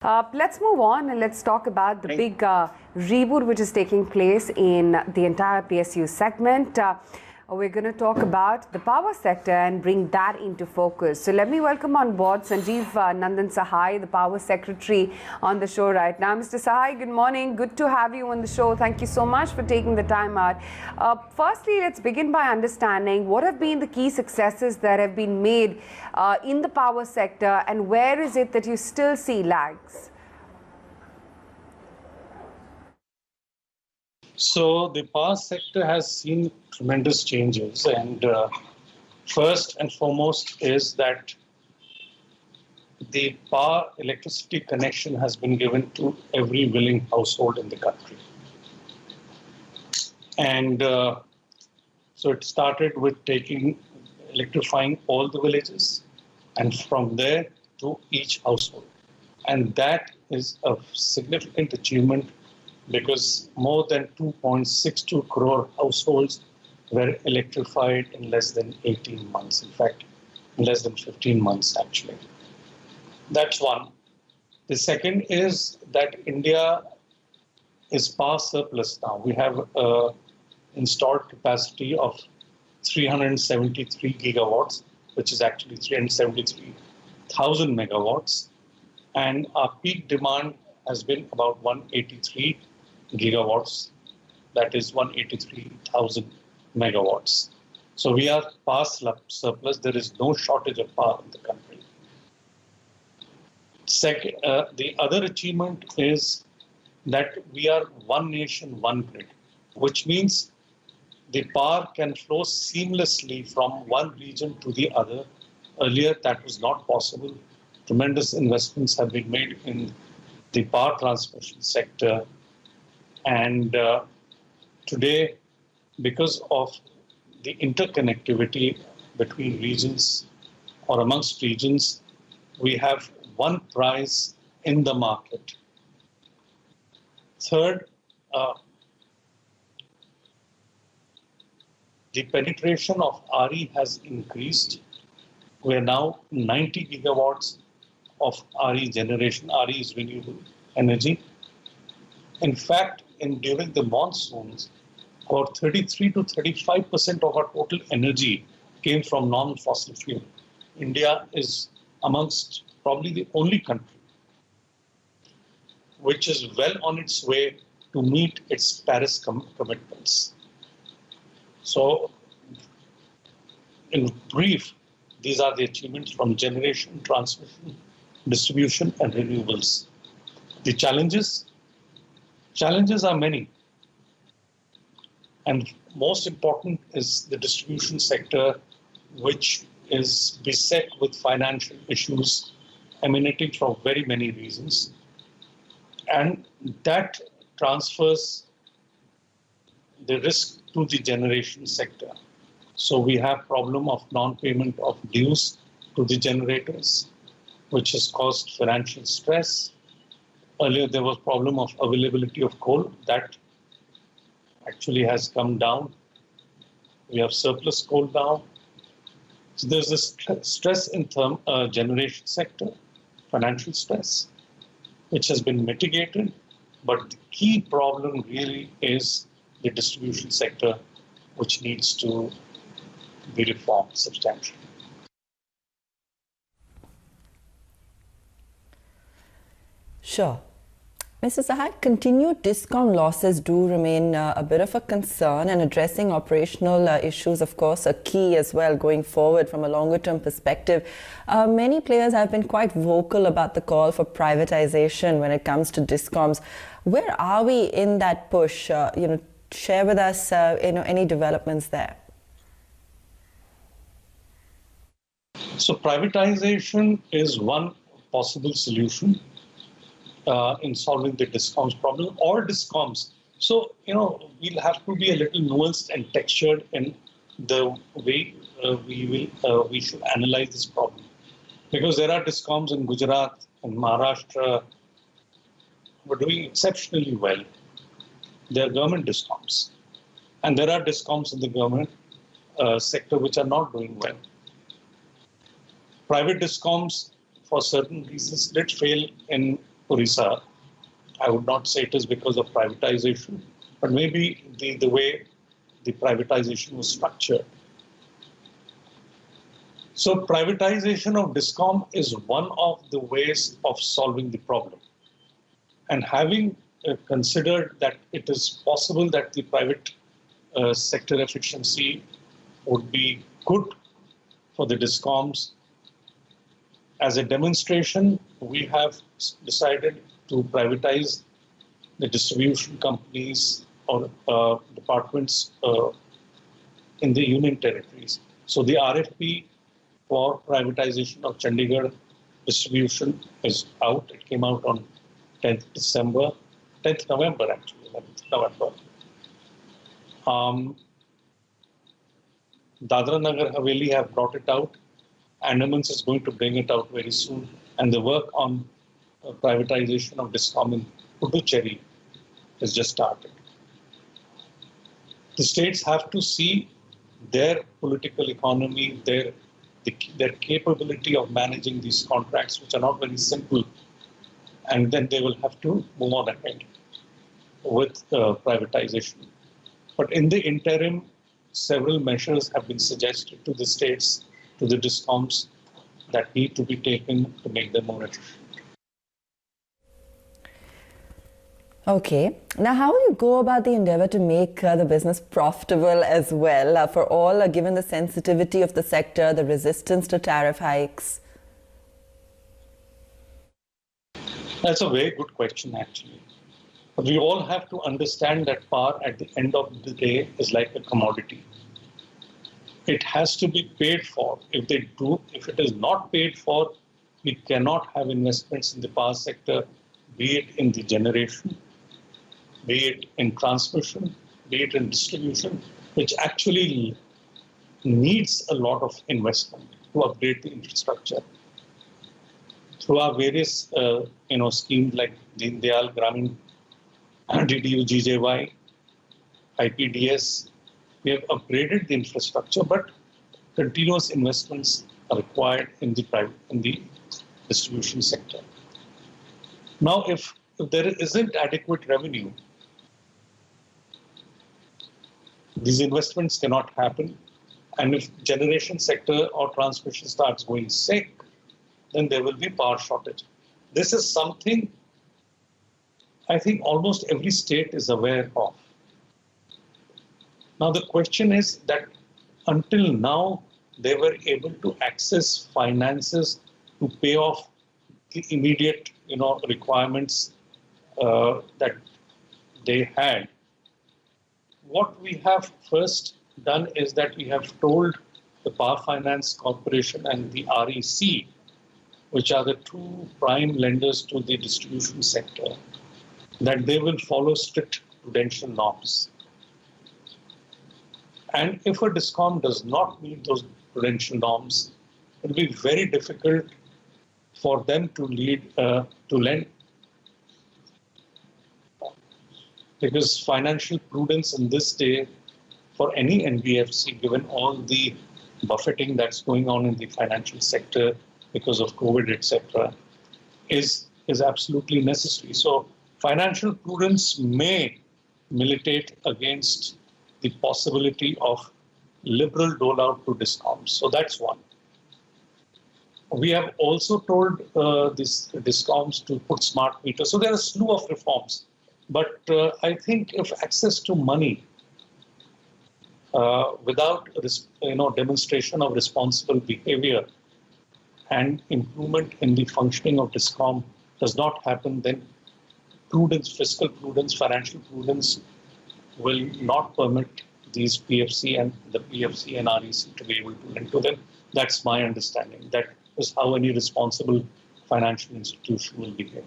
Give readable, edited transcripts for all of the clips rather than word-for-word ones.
Let's move on and let's talk about the big reboot which is taking place in the entire PSU segment. We're going to talk about the power sector and bring that into focus. So let me welcome on board Sanjiv Nandan Sahai, the Power Secretary, on the show right now. Mr. Sahai, good morning. Good to have you on the show. Thank you so much for taking the time out. Firstly, let's begin by understanding what have been the key successes that have been made in the power sector, and where is it that you still see lags? So the power sector has seen tremendous changes, and first and foremost is that the power electricity connection has been given to every willing household in the country. And so it started with electrifying all the villages, and from there to each household. And that is a significant achievement, because more than 2.62 crore households were electrified in less than 18 months. In fact, in less than 15 months, actually. That's one. The second is that India is power surplus now. We have installed capacity of 373 gigawatts, which is actually 373,000 megawatts. And our peak demand has been about 183 gigawatts, that is 183,000 megawatts. So we are power surplus. There is no shortage of power in the country. Second, the other achievement is that we are one nation, one grid, which means the power can flow seamlessly from one region to the other. Earlier, that was not possible. Tremendous investments have been made in the power transmission sector. And today, because of the interconnectivity between regions or amongst regions, we have one price in the market. Third, the penetration of RE has increased. We are now 90 gigawatts of RE generation. RE is renewable energy. In fact, during the monsoons, about 33 to 35% of our total energy came from non-fossil fuel. India is amongst probably the only country which is well on its way to meet its Paris commitments. So, in brief, these are the achievements from generation, transmission, distribution, and renewables. The challenges are many. And most important is the distribution sector, which is beset with financial issues emanating from very many reasons. And that transfers the risk to the generation sector. So we have problem of non-payment of dues to the generators, which has caused financial stress. Earlier, there was problem of availability of coal. That actually has come down. We have surplus coal now. So there's this stress in generation sector, financial stress, which has been mitigated. But the key problem really is the distribution sector, which needs to be reformed substantially. Sure. Mr. Sahai, continued discom losses do remain a bit of a concern, and addressing operational issues, of course, are key as well going forward from a longer-term perspective. Many players have been quite vocal about the call for privatization when it comes to discoms. Where are we in that push? Share with us any developments there. So privatization is one possible solution in solving the discoms problem, or discoms. So, we'll have to be a little nuanced and textured in the way we should analyze this problem. Because there are discoms in Gujarat and Maharashtra who are doing exceptionally well. They are government discoms. And there are discoms in the government sector which are not doing well. Private discoms, for certain reasons, did fail in Orissa. I would not say it is because of privatization, but maybe the way the privatization was structured. So privatization of discom is one of the ways of solving the problem. And having considered that it is possible that the private sector efficiency would be good for the discoms, as a demonstration, we have decided to privatize the distribution companies or departments in the union territories. So the RFP for privatization of Chandigarh distribution is out. It came out on 10th November actually, 11th November. Dadra Nagar Haveli have brought it out. Andamans is going to bring it out very soon. And the work on privatization of discom in Puducherry has just started. The states have to see their political economy, their capability of managing these contracts, which are not very simple, and then they will have to move on ahead with privatization. But in the interim, several measures have been suggested to the states, to the discoms, that need to be taken to make them more efficient. Okay. Now, how will you go about the endeavor to make the business profitable as well for all, given the sensitivity of the sector, the resistance to tariff hikes? That's a very good question, actually. But we all have to understand that power at the end of the day is like a commodity. It has to be paid for. If it is not paid for, we cannot have investments in the power sector, be it in the generation, be it in transmission, be it in distribution, which actually needs a lot of investment to upgrade the infrastructure. Through our various schemes like Deen Dayal Gramin, DDU GJY, IPDS, we have upgraded the infrastructure, but continuous investments are required in the distribution sector. Now, if there isn't adequate revenue, these investments cannot happen. And if generation sector or transmission starts going sick, then there will be power shortage. This is something I think almost every state is aware of. Now the question is that until now, they were able to access finances to pay off the immediate requirements that they had. What we have first done is that we have told the Power Finance Corporation and the REC, which are the two prime lenders to the distribution sector, that they will follow strict prudential norms. And if a discom does not meet those prudential norms, it will be very difficult for them to lend, because financial prudence in this day for any NBFC, given all the buffeting that's going on in the financial sector because of COVID, etc., is absolutely necessary. So financial prudence may militate against the possibility of liberal dole-out to discoms. So that's one. We have also told these discoms to put smart meters. So there are a slew of reforms. But I think if access to money without demonstration of responsible behavior and improvement in the functioning of discom does not happen, then prudence, fiscal prudence, financial prudence will not permit these PFC and the PFC and REC to be able to lend to them. That's my understanding. That is how any responsible financial institution will behave.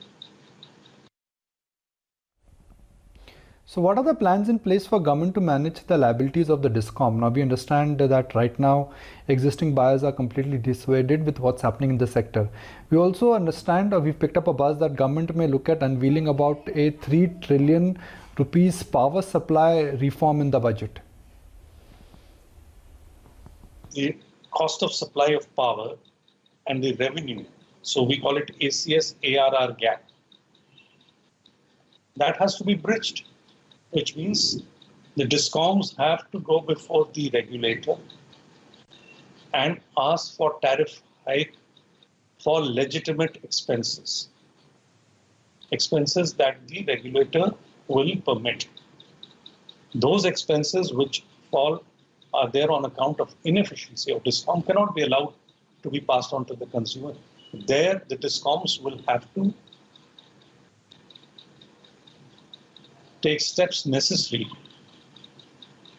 So what are the plans in place for government to manage the liabilities of the discom? Now we understand that right now existing buyers are completely dissuaded with what's happening in the sector. We also understand, or we've picked up a buzz, that government may look at unveiling about a 3 trillion rupees power supply reform in the budget. The cost of supply of power and the revenue, so we call it ACS ARR gap, that has to be bridged, which means the discoms have to go before the regulator and ask for tariff hike for legitimate expenses, expenses that the regulator will permit. Those expenses which are there on account of inefficiency of discom cannot be allowed to be passed on to the consumer. There, the discoms will have to take steps necessary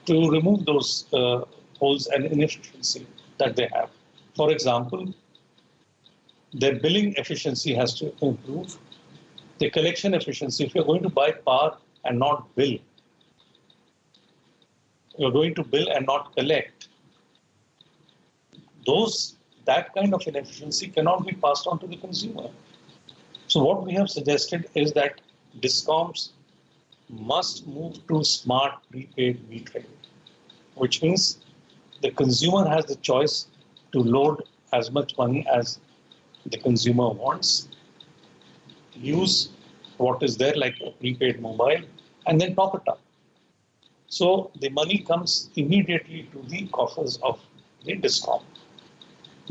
to remove those holes and inefficiency that they have. For example, their billing efficiency has to improve. The collection efficiency, if you're going to buy power and not bill, you're going to bill and not collect, that kind of inefficiency cannot be passed on to the consumer. So what we have suggested is that discoms must move to smart prepaid metering, which means the consumer has the choice to load as much money as the consumer wants, use what is there like a prepaid mobile, and then top it up. So the money comes immediately to the coffers of the discom.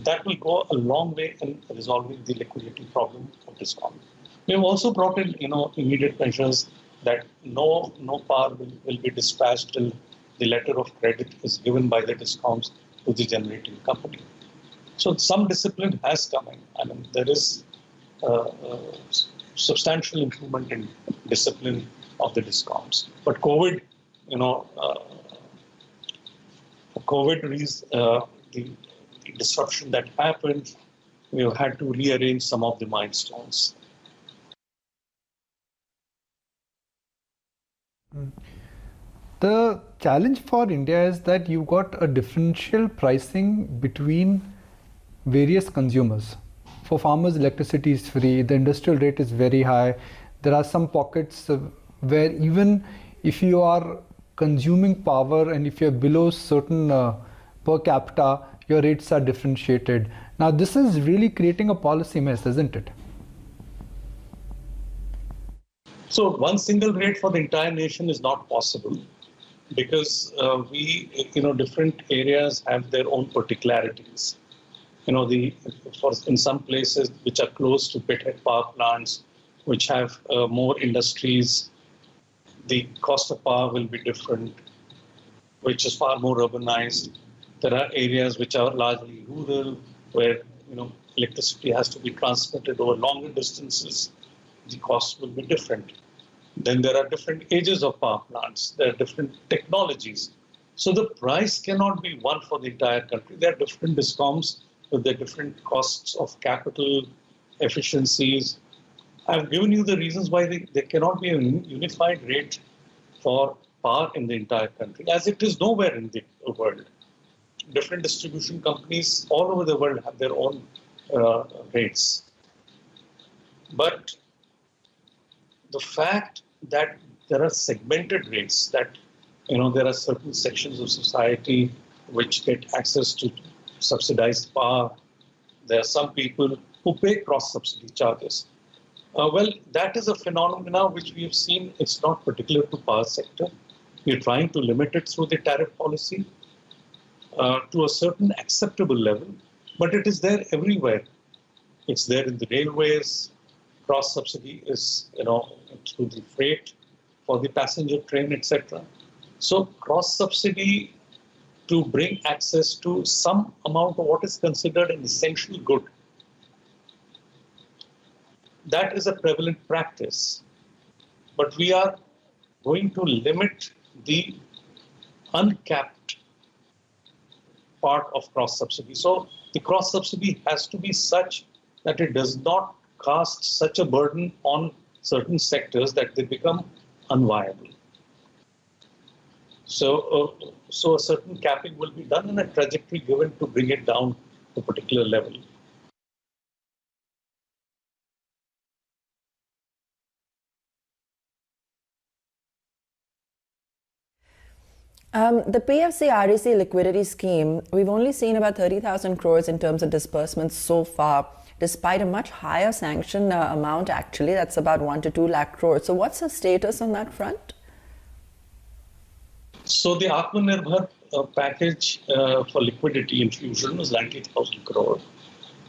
That will go a long way in resolving the liquidity problem of discom. We have also brought in, immediate measures that no power will be dispatched till the letter of credit is given by the discoms to the generating company. So some discipline has come in. I mean, there is substantial improvement in discipline of the discoms. But COVID, the disruption that happened, we have had to rearrange some of the milestones. The challenge for India is that you got a differential pricing between various consumers. For farmers, electricity is free, the industrial rate is very high. There are some pockets where even if you are consuming power and if you're below certain per capita, your rates are differentiated. Now this is really creating a policy mess, isn't it? So one single rate for the entire nation is not possible because different areas have their own particularities. In some places which are close to pithead power plants, which have more industries, the cost of power will be different, which is far more urbanized. There are areas which are largely rural, where electricity has to be transmitted over longer distances. The costs will be different. Then there are different ages of power plants. There are different technologies. So the price cannot be one for the entire country. There are different discoms with their different costs of capital, efficiencies. I've given you the reasons why there cannot be a unified rate for power in the entire country, as it is nowhere in the world. Different distribution companies all over the world have their own rates. But the fact that there are segmented rates, that there are certain sections of society which get access to subsidized power. There are some people who pay cross-subsidy charges. That is a phenomenon which we have seen. It's not particular to power sector. We're trying to limit it through the tariff policy to a certain acceptable level, but it is there everywhere. It's there in the railways. Cross-subsidy is, through the freight for the passenger train, etc. So cross-subsidy to bring access to some amount of what is considered an essential good, that is a prevalent practice. But we are going to limit the uncapped part of cross-subsidy. So the cross-subsidy has to be such that it does not cast such a burden on certain sectors that they become unviable. So a certain capping will be done and a trajectory given to bring it down to a particular level. The PFC REC liquidity scheme, we've only seen about 30,000 crores in terms of disbursements so far. despite a much higher sanction amount actually, that's about 1 to 2 lakh crores. So what's the status on that front? So the Aatmanirbhar package for liquidity infusion was 90,000 crore,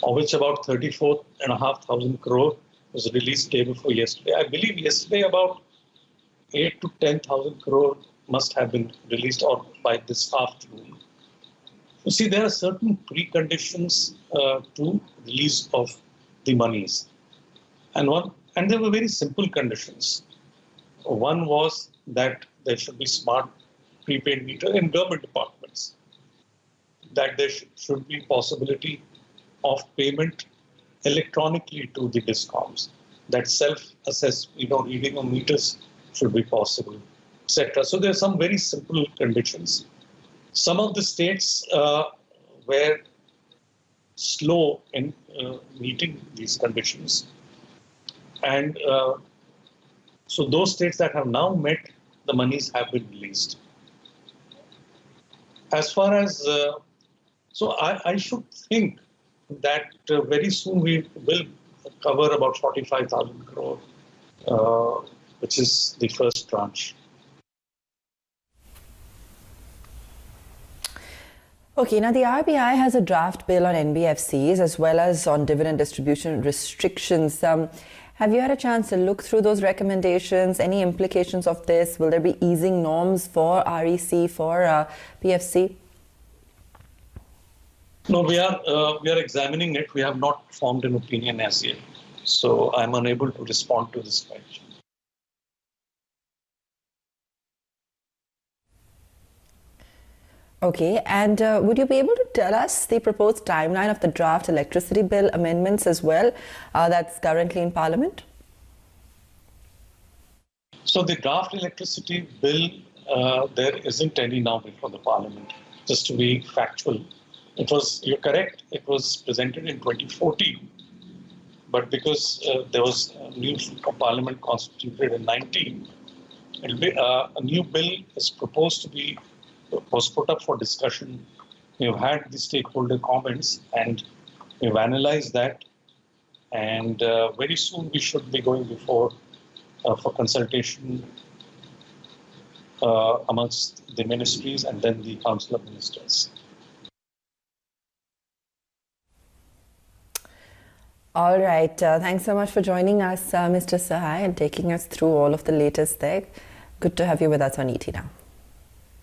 of which about 34,500 crore was released day before yesterday. I believe yesterday about 8 to 10,000 crore must have been released or by this afternoon. You see, there are certain preconditions to release of the monies, and there were very simple conditions. One was that there should be smart prepaid meter in government departments, that there should be possibility of payment electronically to the discoms, that self-assess, reading of meters should be possible, etc. So there are some very simple conditions. Some of the states were slow in meeting these conditions, and so those states that have now met, the monies have been released. As far as, so I should think that very soon we will cover about 45,000 crore, which is the first tranche. Okay, now the RBI has a draft bill on NBFCs as well as on dividend distribution restrictions. Have you had a chance to look through those recommendations? Any implications of this? Will there be easing norms for REC, for PFC? No, we are examining it. We have not formed an opinion as yet. So I'm unable to respond to this question. Okay, and would you be able to tell us the proposed timeline of the draft electricity bill amendments as well that's currently in Parliament? So the draft electricity bill, there isn't any now before the Parliament. Just to be factual, you're correct, it was presented in 2014, but because there was a new Parliament constituted in 19, a new bill is proposed to be was put up for discussion. We've had the stakeholder comments and we've analyzed that, and very soon we should be going before for consultation amongst the ministries and then the Council of Ministers. All right, thanks so much for joining us, Mr. Sahai, and taking us through all of the latest there. Good to have you with us on ET Now.